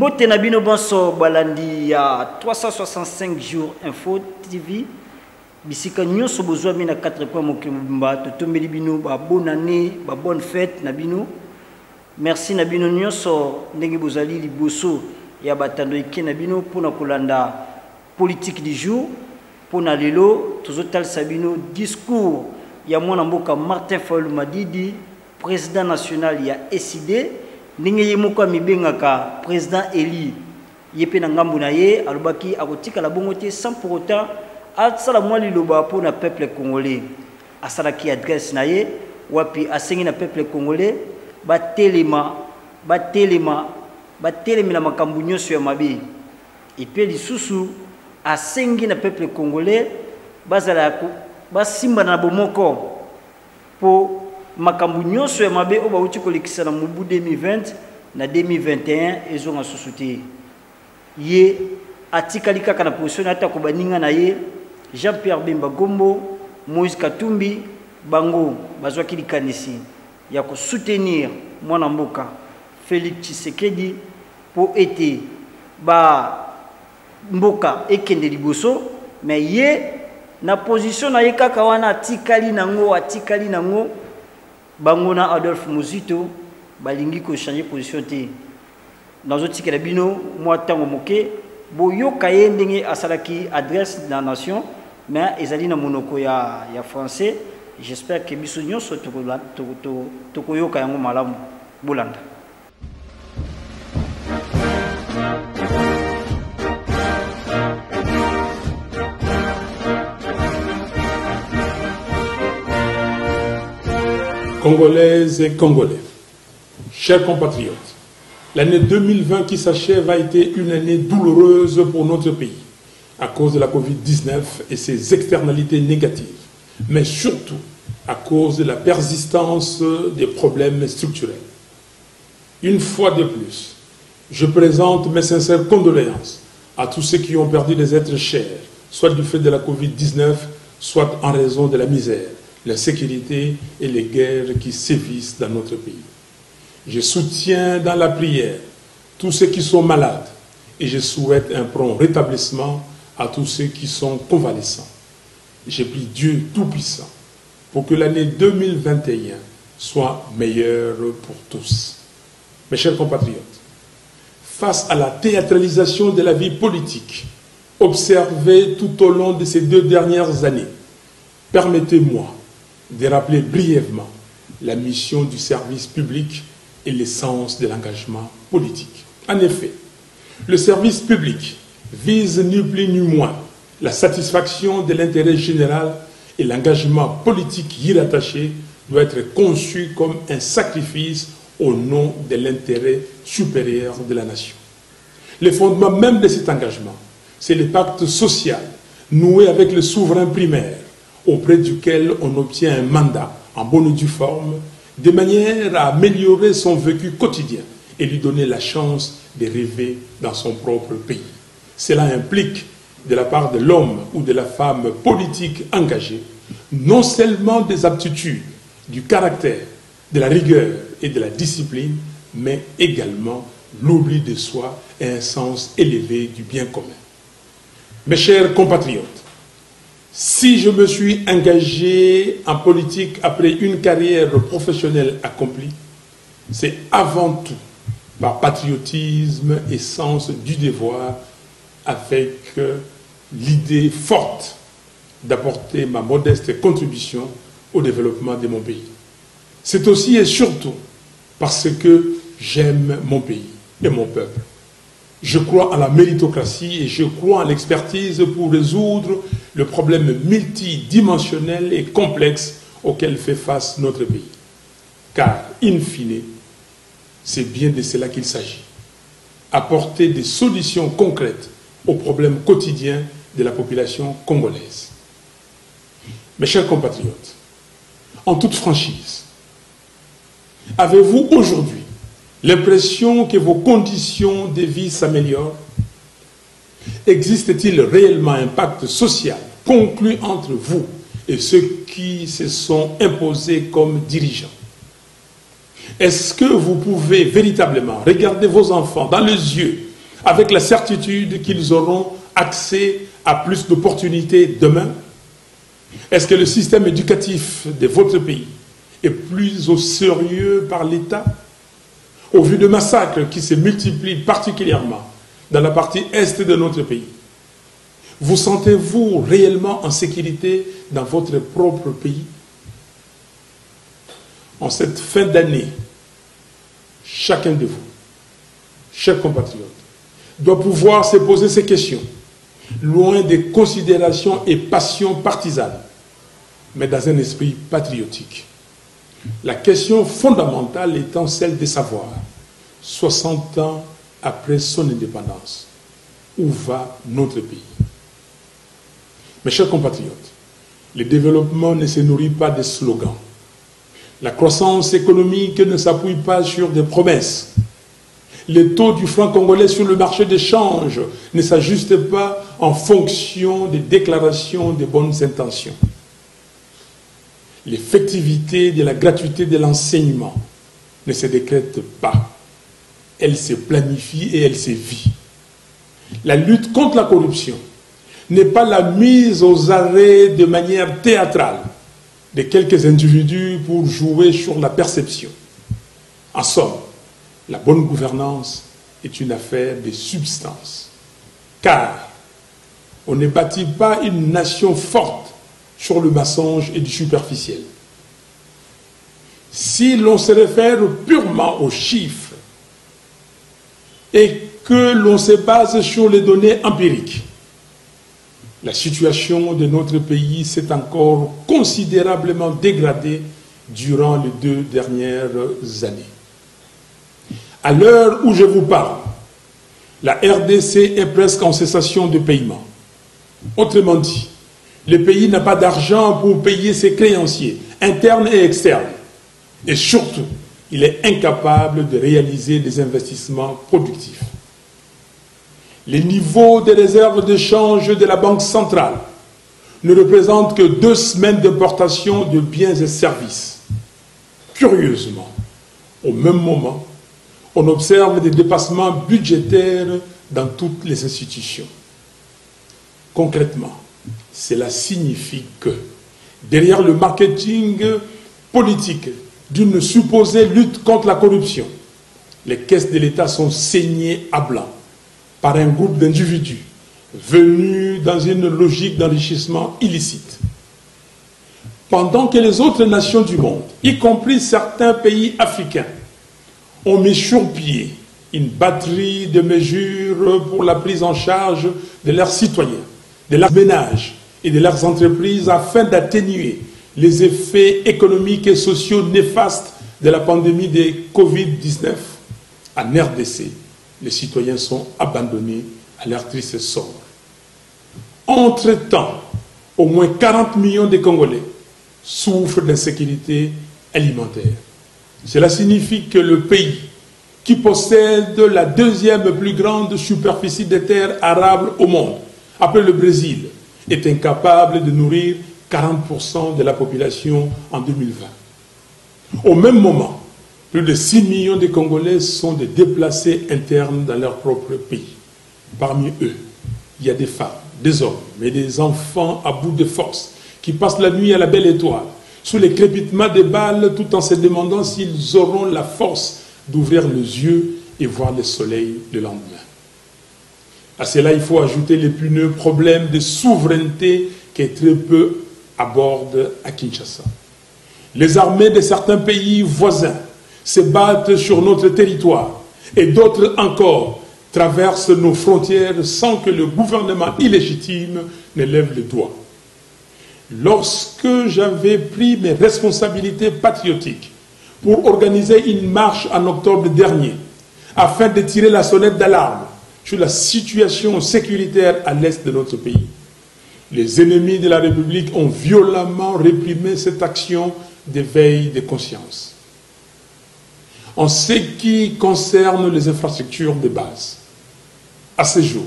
Mbote Nabino Bonso Balandi ya 365 jours Info TV. Bisika nyonso bozwa mina 4 points mokimba totombeli bino ba bonne année, ba bonne fête Nabino. Merci Nabino nyonso ndenge bozali liboso ya batando eke Nabino pona kolanda politique du jour. Pona lelo tozotal sabino discours ya mwana mboka Martin Fayulu Madidi, président national ya SID. Ndenge yemoko mibengaka président Eli yepe na ngambu na ye alobaki akotika la bongote sans pour autant asala mwa liloba pour na peuple congolais. Asalaki adresse na ye wapi asengi na peuple congolais batelema na makambu nyonso ya mabe. Epe lisusu asengi na peuple congolais bazala basimba na bomoko po makambu nyonso ya mabe oba uti kolekisa na mubu 2020 na 2021 ezonga susuti ye atikali kaka na position ata ko baninga na ye Jean-Pierre Bemba Gombo, Moïse Katumbi bango bazwaki likanisi ya ko soutenir mwana mboka Félix Tshisekedi po ete ba mboka ekende liboso mais ye na position na ye kaka wana atikali nango bangona Adolphe Muzito balingi ko changer position te nazotikela bino mwa tango moke boyoka ye ndenge asalaki adresse de la nation mais ezali na monoko ya français. J'espère que biso nyonso tokoyoka yango malamu bolanda. Congolaises et Congolais, chers compatriotes, l'année 2020 qui s'achève a été une année douloureuse pour notre pays à cause de la Covid-19 et ses externalités négatives, mais surtout à cause de la persistance des problèmes structurels. Une fois de plus, je présente mes sincères condoléances à tous ceux qui ont perdu des êtres chers, soit du fait de la Covid-19, soit en raison de la misère, l'insécurité et les guerres qui sévissent dans notre pays. Je soutiens dans la prière tous ceux qui sont malades et je souhaite un prompt rétablissement à tous ceux qui sont convalescents. Je prie Dieu Tout-Puissant pour que l'année 2021 soit meilleure pour tous. Mes chers compatriotes, face à la théâtralisation de la vie politique observée tout au long de ces 2 dernières années, permettez-moi de rappeler brièvement la mission du service public et l'essence de l'engagement politique. En effet, le service public vise ni plus ni moins la satisfaction de l'intérêt général et l'engagement politique y rattaché doit être conçu comme un sacrifice au nom de l'intérêt supérieur de la nation. Le fondement même de cet engagement, c'est le pacte social noué avec le souverain primaire auprès duquel on obtient un mandat en bonne et due forme, de manière à améliorer son vécu quotidien et lui donner la chance de rêver dans son propre pays. Cela implique, de la part de l'homme ou de la femme politique engagée, non seulement des aptitudes, du caractère, de la rigueur et de la discipline, mais également l'oubli de soi et un sens élevé du bien commun. Mes chers compatriotes, si je me suis engagé en politique après une carrière professionnelle accomplie, c'est avant tout par patriotisme et sens du devoir, avec l'idée forte d'apporter ma modeste contribution au développement de mon pays. C'est aussi et surtout parce que j'aime mon pays et mon peuple. Je crois en la méritocratie et je crois en l'expertise pour résoudre le problème multidimensionnel et complexe auquel fait face notre pays. Car, in fine, c'est bien de cela qu'il s'agit. Apporter des solutions concrètes aux problèmes quotidiens de la population congolaise. Mes chers compatriotes, en toute franchise, avez-vous aujourd'hui l'impression que vos conditions de vie s'améliorent? Existe-t-il réellement un pacte social conclu entre vous et ceux qui se sont imposés comme dirigeants? Est-ce que vous pouvez véritablement regarder vos enfants dans les yeux avec la certitude qu'ils auront accès à plus d'opportunités demain? Est-ce que le système éducatif de votre pays est plus au sérieux par l'État? Au vu de massacres qui se multiplient particulièrement dans la partie est de notre pays, vous sentez-vous réellement en sécurité dans votre propre pays? En cette fin d'année, chacun de vous, chers compatriotes, doit pouvoir se poser ces questions, loin des considérations et passions partisanes, mais dans un esprit patriotique. La question fondamentale étant celle de savoir, 60 ans après son indépendance, où va notre pays? Mes chers compatriotes, le développement ne se nourrit pas de slogans. La croissance économique ne s'appuie pas sur des promesses. Le taux du franc congolais sur le marché d'échange ne s'ajuste pas en fonction des déclarations de bonnes intentions. L'effectivité de la gratuité de l'enseignement ne se décrète pas. Elle se planifie et elle se vit. La lutte contre la corruption n'est pas la mise aux arrêts de manière théâtrale de quelques individus pour jouer sur la perception. En somme, la bonne gouvernance est une affaire de substance. Car on ne bâtit pas une nation forte sur le mensonge et du superficiel. Si l'on se réfère purement aux chiffres et que l'on se base sur les données empiriques, la situation de notre pays s'est encore considérablement dégradée durant les 2 dernières années. À l'heure où je vous parle, la RDC est presque en cessation de paiement. Autrement dit, le pays n'a pas d'argent pour payer ses créanciers, internes et externes. Et surtout, il est incapable de réaliser des investissements productifs. Les niveaux des réserves de change de la Banque centrale ne représentent que 2 semaines d'importation de biens et services. Curieusement, au même moment, on observe des dépassements budgétaires dans toutes les institutions. Concrètement, cela signifie que, derrière le marketing politique d'une supposée lutte contre la corruption, les caisses de l'État sont saignées à blanc par un groupe d'individus venus dans une logique d'enrichissement illicite. Pendant que les autres nations du monde, y compris certains pays africains, ont mis sur pied une batterie de mesures pour la prise en charge de leurs citoyens, de leurs ménages et de leurs entreprises afin d'atténuer les effets économiques et sociaux néfastes de la pandémie de Covid-19, en RDC, les citoyens sont abandonnés à leur triste sort. Entre-temps, au moins 40 millions de Congolais souffrent d'insécurité alimentaire. Cela signifie que le pays, qui possède la 2e plus grande superficie de terres arables au monde, après le Brésil, est incapable de nourrir 40% de la population en 2020. Au même moment, plus de 6 millions de Congolais sont des déplacés internes dans leur propre pays. Parmi eux, il y a des femmes, des hommes, mais des enfants à bout de force qui passent la nuit à la belle étoile, sous les crépitements des balles, tout en se demandant s'ils auront la force d'ouvrir les yeux et voir le soleil le lendemain. À cela, il faut ajouter l'épineux problème de souveraineté qui est très peu abordé à Kinshasa. Les armées de certains pays voisins se battent sur notre territoire et d'autres encore traversent nos frontières sans que le gouvernement illégitime ne lève le doigt. Lorsque j'avais pris mes responsabilités patriotiques pour organiser une marche en octobre dernier afin de tirer la sonnette d'alarme sur la situation sécuritaire à l'est de notre pays, les ennemis de la République ont violemment réprimé cette action d'éveil de conscience. En ce qui concerne les infrastructures de base, à ce jour,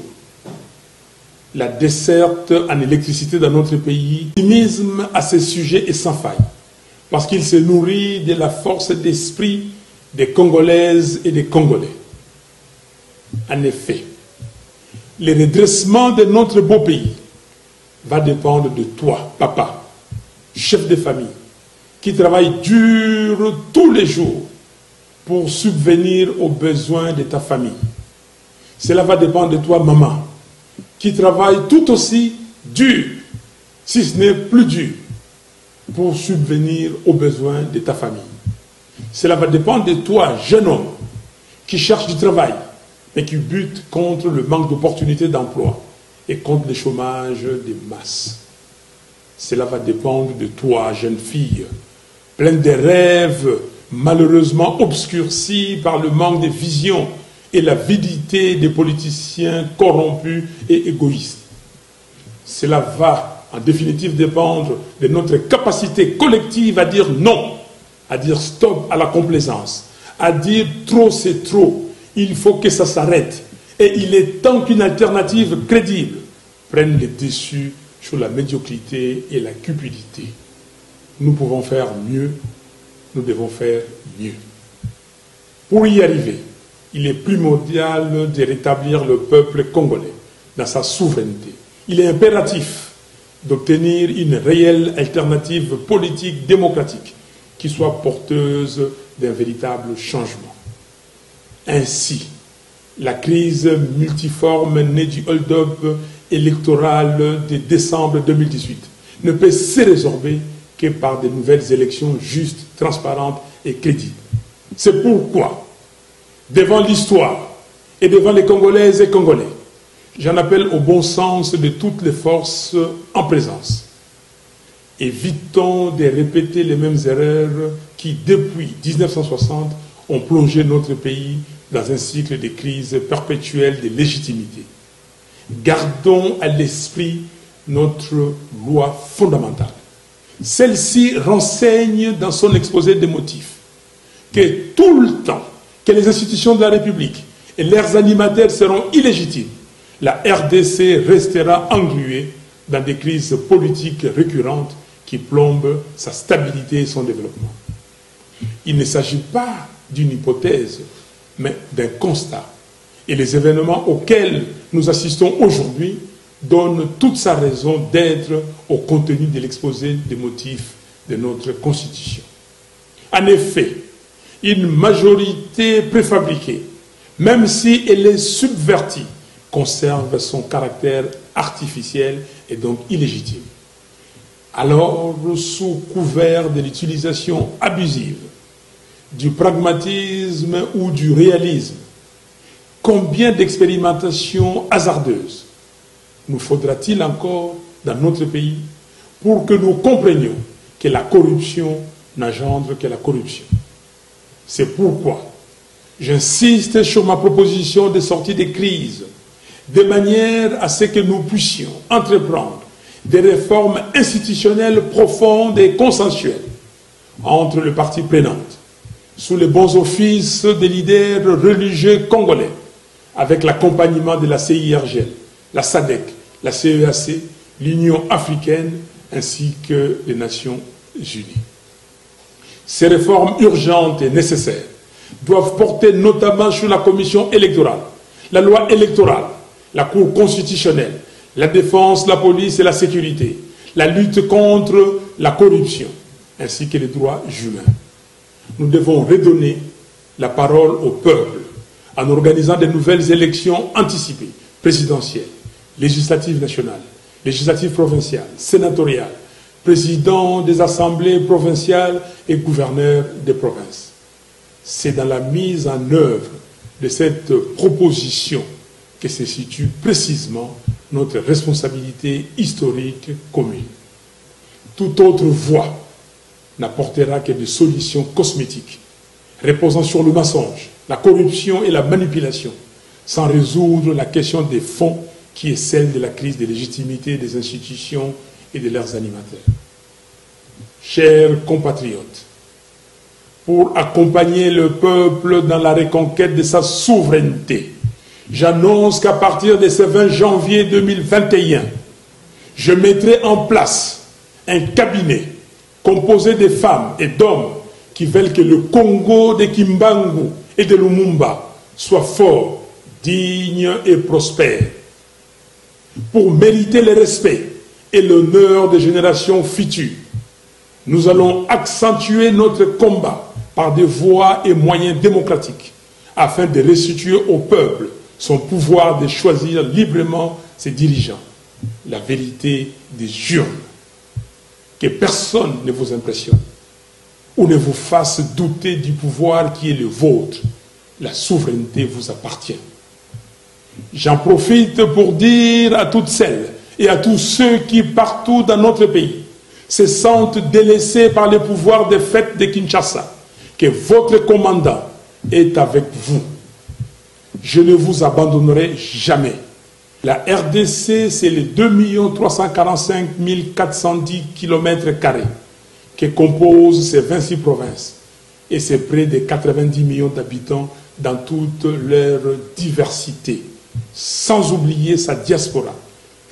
la desserte en électricité dans notre pays, l'optimisme à ce sujet est sans faille, parce qu'il se nourrit de la force d'esprit des Congolaises et des Congolais. En effet, le redressement de notre beau pays va dépendre de toi, papa, chef de famille, qui travaille dur tous les jours pour subvenir aux besoins de ta famille. Cela va dépendre de toi, maman, qui travaille tout aussi dur, si ce n'est plus dur, pour subvenir aux besoins de ta famille. Cela va dépendre de toi, jeune homme, qui cherche du travail, mais qui bute contre le manque d'opportunités d'emploi et contre le chômage des masses. Cela va dépendre de toi, jeune fille, pleine de rêves, malheureusement obscurcis par le manque de vision et l'avidité des politiciens corrompus et égoïstes. Cela va, en définitive, dépendre de notre capacité collective à dire non, à dire stop à la complaisance, à dire trop c'est trop, il faut que ça s'arrête. Et il est temps qu'une alternative crédible prenne le dessus sur la médiocrité et la cupidité. Nous pouvons faire mieux, nous devons faire mieux. Pour y arriver, il est primordial de rétablir le peuple congolais dans sa souveraineté. Il est impératif d'obtenir une réelle alternative politique démocratique qui soit porteuse d'un véritable changement. Ainsi, la crise multiforme née du hold-up électoral de décembre 2018 ne peut se résorber que par de nouvelles élections justes, transparentes et crédibles. C'est pourquoi, devant l'histoire et devant les Congolaises et Congolais, j'en appelle au bon sens de toutes les forces en présence. Évitons de répéter les mêmes erreurs qui, depuis 1960, ont plongé notre pays dans un cycle de crise perpétuelle de légitimité. Gardons à l'esprit notre loi fondamentale. Celle-ci renseigne dans son exposé des motifs que tout le temps que les institutions de la République et leurs animateurs seront illégitimes, la RDC restera engluée dans des crises politiques récurrentes qui plombent sa stabilité et son développement. Il ne s'agit pas d'une hypothèse, mais d'un constat. Et les événements auxquels nous assistons aujourd'hui donnent toute sa raison d'être au contenu de l'exposé des motifs de notre Constitution. En effet, une majorité préfabriquée, même si elle est subvertie, conserve son caractère artificiel et donc illégitime. Alors, sous couvert de l'utilisation abusive du pragmatisme ou du réalisme, combien d'expérimentations hasardeuses nous faudra-t-il encore dans notre pays pour que nous comprenions que la corruption n'engendre que la corruption? C'est pourquoi j'insiste sur ma proposition de sortie des crises, de manière à ce que nous puissions entreprendre des réformes institutionnelles profondes et consensuelles entre les parties prenantes, sous les bons offices des leaders religieux congolais, avec l'accompagnement de la CIRGL, la SADC, la CEAC, l'Union africaine ainsi que les Nations unies. Ces réformes urgentes et nécessaires doivent porter notamment sur la commission électorale, la loi électorale, la Cour constitutionnelle, la défense, la police et la sécurité, la lutte contre la corruption, ainsi que les droits humains. Nous devons redonner la parole au peuple en organisant de nouvelles élections anticipées, présidentielles, législatives nationales, législatives provinciales, sénatoriales, présidents des assemblées provinciales et gouverneurs des provinces. C'est dans la mise en œuvre de cette proposition que se situe précisément notre responsabilité historique commune. Toute autre voie n'apportera que des solutions cosmétiques, reposant sur le mensonge, la corruption et la manipulation, sans résoudre la question des fonds qui est celle de la crise de légitimité des institutions et de leurs animateurs. Chers compatriotes, pour accompagner le peuple dans la reconquête de sa souveraineté, j'annonce qu'à partir de ce 20 janvier 2021, je mettrai en place un cabinet composé de femmes et d'hommes qui veulent que le Congo de Kimbangu et de Lumumba soit fort, digne et prospère. pour mériter le respect et l'honneur des générations futures. Nous allons accentuer notre combat par des voies et moyens démocratiques afin de restituer au peuple son pouvoir de choisir librement ses dirigeants. La vérité des urnes. Que personne ne vous impressionne ou ne vous fasse douter du pouvoir qui est le vôtre. La souveraineté vous appartient. J'en profite pour dire à toutes celles et à tous ceux qui, partout dans notre pays, se sentent délaissés par le pouvoir des fêtes de Kinshasa, que votre commandant est avec vous. Je ne vous abandonnerai jamais. La RDC, c'est les 2 345 410 km² qui composent ces 26 provinces et c'est près de 90 millions d'habitants dans toute leur diversité, sans oublier sa diaspora,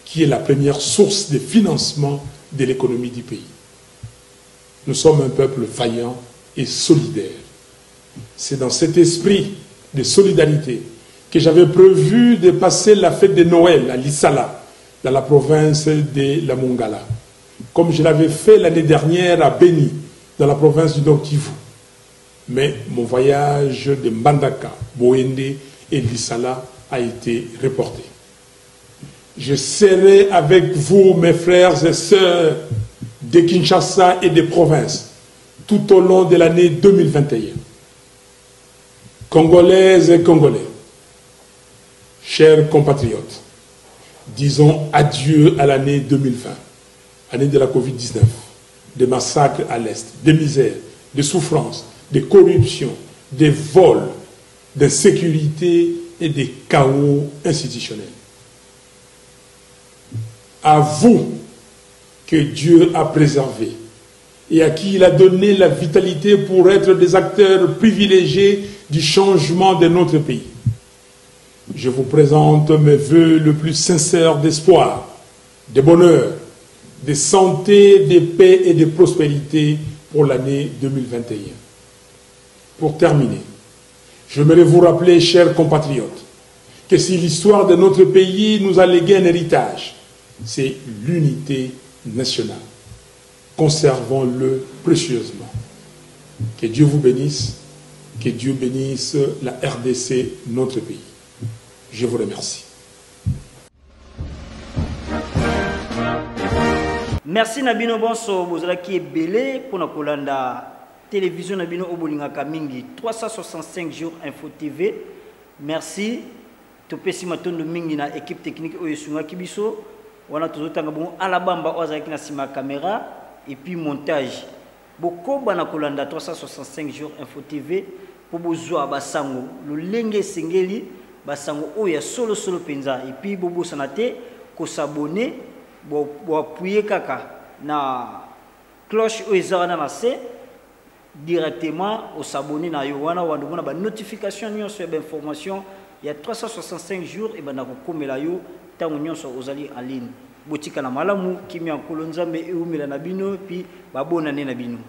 qui est la première source de financement de l'économie du pays. Nous sommes un peuple vaillant et solidaire. C'est dans cet esprit de solidarité que j'avais prévu de passer la fête de Noël à Lissala, dans la province de la Mongala, comme je l'avais fait l'année dernière à Beni, dans la province du Nord Kivu. Mais mon voyage de Mbandaka, Boende et Lissala a été reporté. Je serai avec vous, mes frères et sœurs de Kinshasa et des provinces, tout au long de l'année 2021. Congolaises et Congolais, chers compatriotes, disons adieu à l'année 2020, année de la Covid-19, des massacres à l'Est, des misères, des souffrances, des corruptions, des vols, d'insécurité et des chaos institutionnels. À vous que Dieu a préservé et à qui il a donné la vitalité pour être des acteurs privilégiés du changement de notre pays. Je vous présente mes vœux le plus sincère d'espoir, de bonheur, de santé, de paix et de prospérité pour l'année 2021. Pour terminer, j'aimerais vous rappeler, chers compatriotes, que si l'histoire de notre pays nous a légué un héritage, c'est l'unité nationale. Conservons-le précieusement. Que Dieu vous bénisse, que Dieu bénisse la RDC, notre pays. Je vous remercie. Merci Nabino Bonso, Bozala qui est belé pour la Kolanda télévision Nabino Obolinga Kamingi 365 jours Info TV. Merci. Topesi matondo mingi na équipe technique Oyesunga Kibiso. Wana tozotanga bon Alabama ozaki na sima caméra et puis montage. Boko bana Kolanda 365 jours Info TV pour bozwa basango le lenge sengeli basango oya solo penza et puis bobo sanate ko s'abonner bo appuyer kaka na cloche oezana na se directement au s'abonner na yo wana wandona ba notification nyonso ya information il y a 365 jours et bana ko komela yo tango nyonso ozali en ligne botika na malamu kimia kolonzambe e umela na bino puis babona ne na bino.